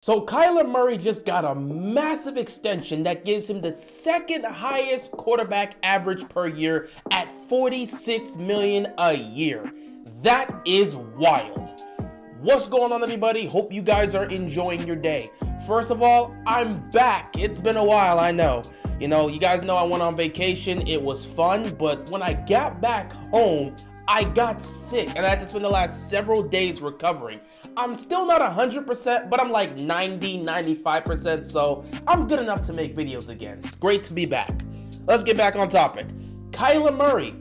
So Kyler Murray just got a massive extension that gives him the second highest quarterback average per year at $46 million a year. That is wild. What's going on, everybody? Hope you guys are enjoying your day. First of all, I'm back. It's been a while, I know. You guys know I went on vacation. It was fun, but when I got back home, I got sick and I had to spend the last several days recovering. I'm still not 100%, but I'm like 95%, so I'm good enough to make videos again. It's great to be back. Let's get back on topic. Kyler Murray.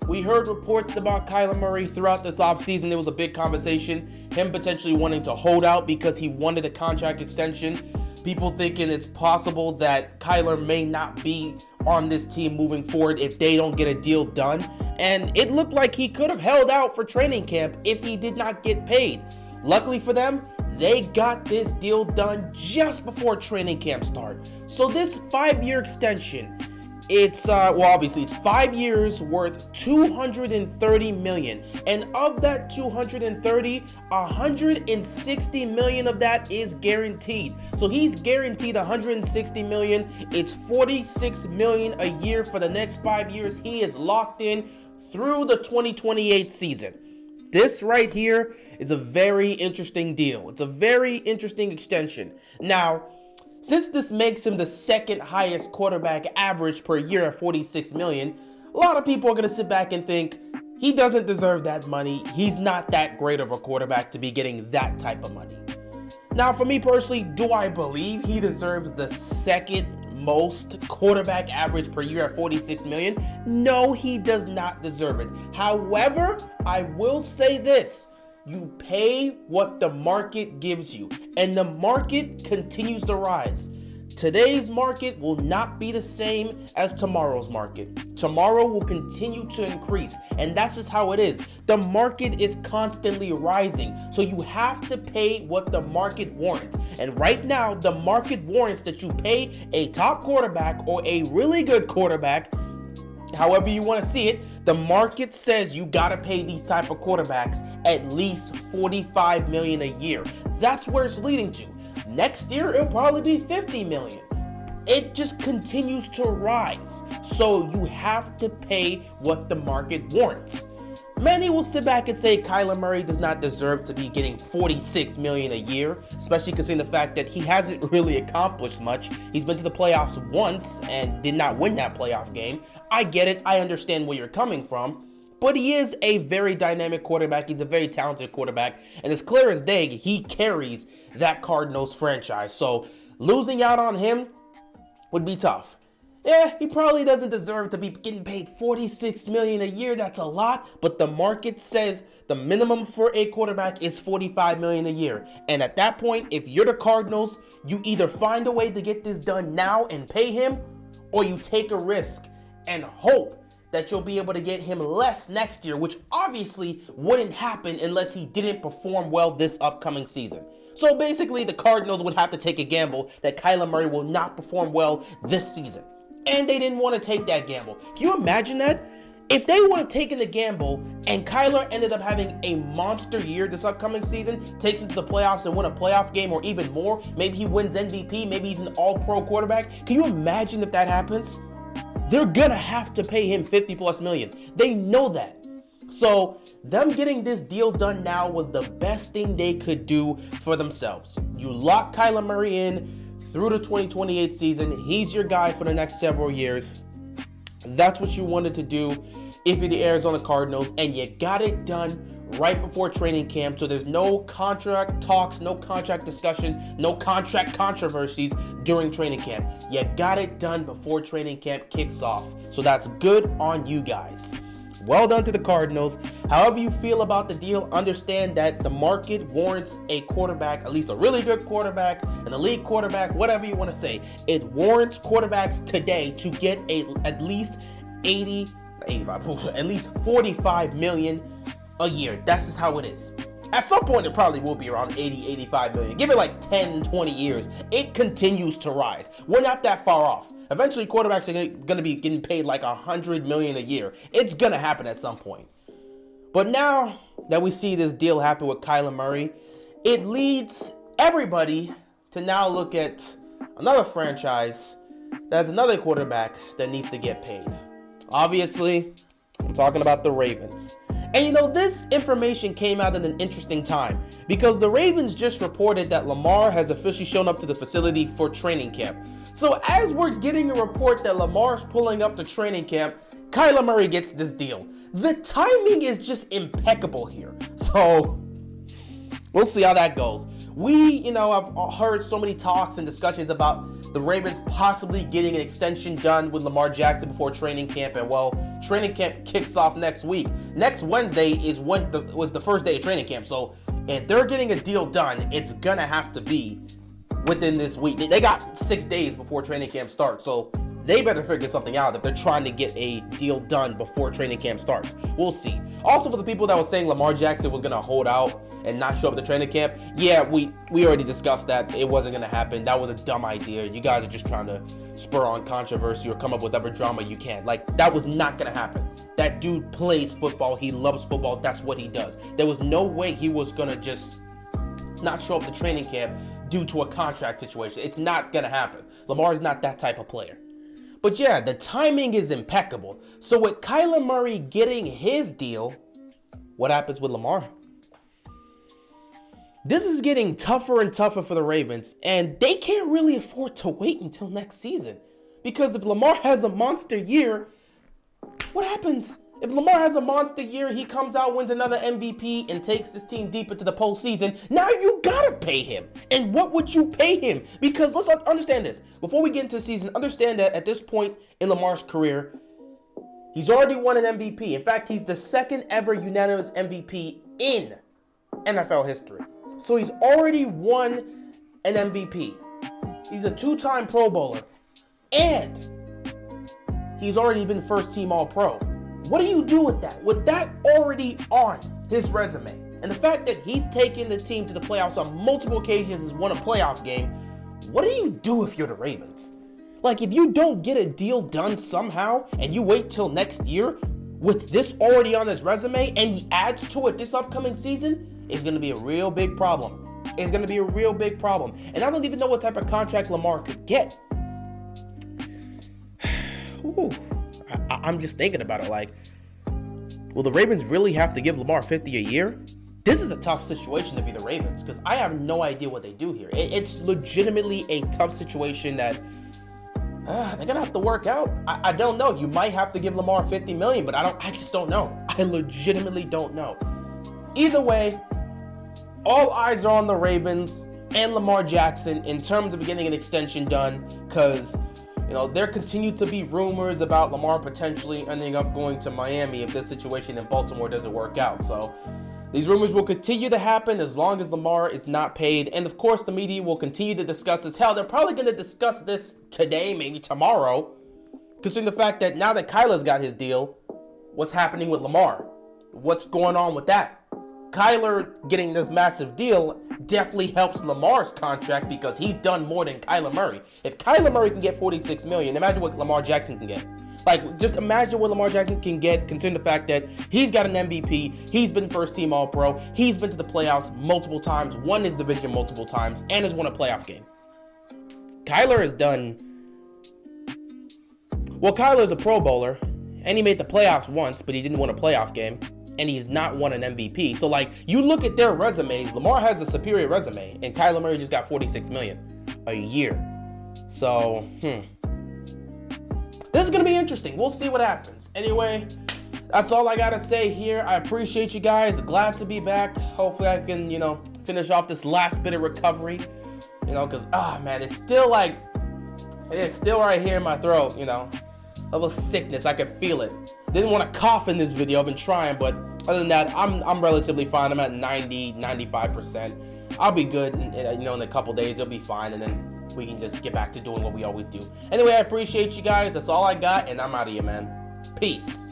We heard reports about Kyler Murray throughout this offseason. There was a big conversation, him potentially wanting to hold out because he wanted a contract extension. People thinking it's possible that Kyler may not be on this team moving forward if they don't get a deal done. And it looked like he could have held out for training camp if he did not get paid. Luckily for them, they got this deal done just before training camp start. So this 5-year extension, it's obviously it's 5 years worth $230 million, and of that 230, $160 million of that is guaranteed. So he's guaranteed $160 million. It's $46 million a year for the next 5 years. He is locked in through the 2028 season. This right here is a very interesting deal. It's a very interesting extension. Now, since this makes him the second highest quarterback average per year at $46 million, a lot of people are going to sit back and think he doesn't deserve that money. He's not that great of a quarterback to be getting that type of money. Now, for me personally, do I believe he deserves the second most quarterback average per year at $46 million? No, he does not deserve it. However, I will say this. You pay what the market gives you, and the market continues to rise. Today's market will not be the same as tomorrow's market. Tomorrow will continue to increase, and that's just how it is. The market is constantly rising, so you have to pay what the market warrants. And right now, the market warrants that you pay a top quarterback or a really good quarterback, however you want to see it. The market says you gotta pay these type of quarterbacks at least $45 million a year. That's where it's leading to. Next year, it'll probably be $50 million. It just continues to rise. So you have to pay what the market warrants. Many will sit back and say Kyler Murray does not deserve to be getting $46 million a year, especially considering the fact that he hasn't really accomplished much. He's been to the playoffs once and did not win that playoff game. I get it. I understand where you're coming from. But he is a very dynamic quarterback. He's a very talented quarterback. And as clear as day, he carries that Cardinals franchise. So losing out on him would be tough. Yeah, he probably doesn't deserve to be getting paid $46 million a year. That's a lot. But the market says the minimum for a quarterback is $45 million a year. And at that point, if you're the Cardinals, you either find a way to get this done now and pay him, or you take a risk and hope that you'll be able to get him less next year, which obviously wouldn't happen unless he didn't perform well this upcoming season. So basically, the Cardinals would have to take a gamble that Kyler Murray will not perform well this season. And they didn't want to take that gamble. Can you imagine that? If they would have taken the gamble and Kyler ended up having a monster year this upcoming season, takes him to the playoffs and win a playoff game or even more, maybe he wins MVP, maybe he's an all-pro quarterback. Can you imagine if that happens? They're gonna have to pay him $50+ million. They know that. So them getting this deal done now was the best thing they could do for themselves. You lock Kyler Murray in through the 2028 season. He's your guy for the next several years. That's what you wanted to do if you're the Arizona Cardinals, and you got it done right before training camp, so there's no contract talks, no contract discussion, no contract controversies during training camp. You got it done before training camp kicks off, so that's good on you guys. Well done to the Cardinals. However you feel about the deal, understand that the market warrants a quarterback, at least a really good quarterback, an elite quarterback, whatever you want to say. It warrants quarterbacks today to get at least at least $45 million a year. That's just how it is. At some point, it probably will be around 85 million. Give it like 10, 20 years. It continues to rise. We're not that far off. Eventually, quarterbacks are going to be getting paid like $100 million a year. It's going to happen at some point. But now that we see this deal happen with Kyler Murray, it leads everybody to now look at another franchise that has another quarterback that needs to get paid. Obviously, I'm talking about the Ravens. And you know, this information came out at an interesting time because the Ravens just reported that Lamar has officially shown up to the facility for training camp. So as we're getting a report that Lamar's pulling up to training camp, Kyler Murray gets this deal. The timing is just impeccable here. So we'll see how that goes. I've heard so many talks and discussions about the Ravens possibly getting an extension done with Lamar Jackson before training camp, and well, training camp kicks off next week. Next Wednesday was the first day of training camp, so if they're getting a deal done, it's gonna have to be within this week. They got 6 days before training camp starts, so they better figure something out if they're trying to get a deal done before training camp starts. We'll see. Also, for the people that were saying Lamar Jackson was gonna hold out and not show up to training camp, yeah, we already discussed that. It wasn't gonna happen. That was a dumb idea. You guys are just trying to spur on controversy or come up with whatever drama you can. Like, that was not gonna happen. That dude plays football. He loves football. That's what he does. There was no way he was gonna just not show up to training camp due to a contract situation. It's not gonna happen. Lamar's not that type of player. But yeah, the timing is impeccable. So with Kyler Murray getting his deal, what happens with Lamar? This is getting tougher and tougher for the Ravens, and they can't really afford to wait until next season. Because if Lamar has a monster year, what happens? If Lamar has a monster year, he comes out, wins another MVP, and takes his team deep into the postseason, now you gotta pay him. And what would you pay him? Because let's understand this. Before we get into the season, understand that at this point in Lamar's career, he's already won an MVP. In fact, he's the second ever unanimous MVP in NFL history. So he's already won an MVP. He's a 2-time Pro Bowler. And he's already been first team All-Pro. What do you do with that? With that already on his resume, and the fact that he's taken the team to the playoffs on multiple occasions, has won a playoff game, what do you do if you're the Ravens? Like, if you don't get a deal done somehow, and you wait till next year, with this already on his resume, and he adds to it this upcoming season, it's going to be a real big problem. It's going to be a real big problem. And I don't even know what type of contract Lamar could get. Ooh. I'm just thinking about it, like, will the Ravens really have to give Lamar $50 a year? This is a tough situation to be the Ravens, because I have no idea what they do here. It's legitimately a tough situation that they're gonna have to work out. I don't know. You might have to give Lamar $50 million, but I just don't know. I legitimately don't know. Either way, all eyes are on the Ravens and Lamar Jackson in terms of getting an extension done, because there continue to be rumors about Lamar potentially ending up going to Miami if this situation in Baltimore doesn't work out. So these rumors will continue to happen as long as Lamar is not paid. And of course, the media will continue to discuss this. Hell, they're probably going to discuss this today, maybe tomorrow, considering the fact that now that Kyler's got his deal, what's happening with Lamar? What's going on with that? Kyler getting this massive deal definitely helps Lamar's contract because he's done more than Kyler Murray. If Kyler Murray can get $46 million, imagine what Lamar Jackson can get. Like, just imagine what Lamar Jackson can get, considering the fact that he's got an MVP, he's been first team All-Pro, he's been to the playoffs multiple times, won his division multiple times, and has won a playoff game. Kyler has done... Well, Kyler's a Pro Bowler, and he made the playoffs once, but he didn't win a playoff game. And he's not won an MVP. So, like, you look at their resumes, Lamar has a superior resume, and Kyler Murray just got $46 million a year. So, this is going to be interesting. We'll see what happens. Anyway, that's all I got to say here. I appreciate you guys. Glad to be back. Hopefully I can, finish off this last bit of recovery. Because, man, it's still right here in my throat, a little sickness. I could feel it. Didn't want to cough in this video. I've been trying, but other than that, I'm relatively fine. I'm at 95%. I'll be good, in a couple days. It'll be fine, and then we can just get back to doing what we always do. Anyway, I appreciate you guys. That's all I got, and I'm out of here, man. Peace.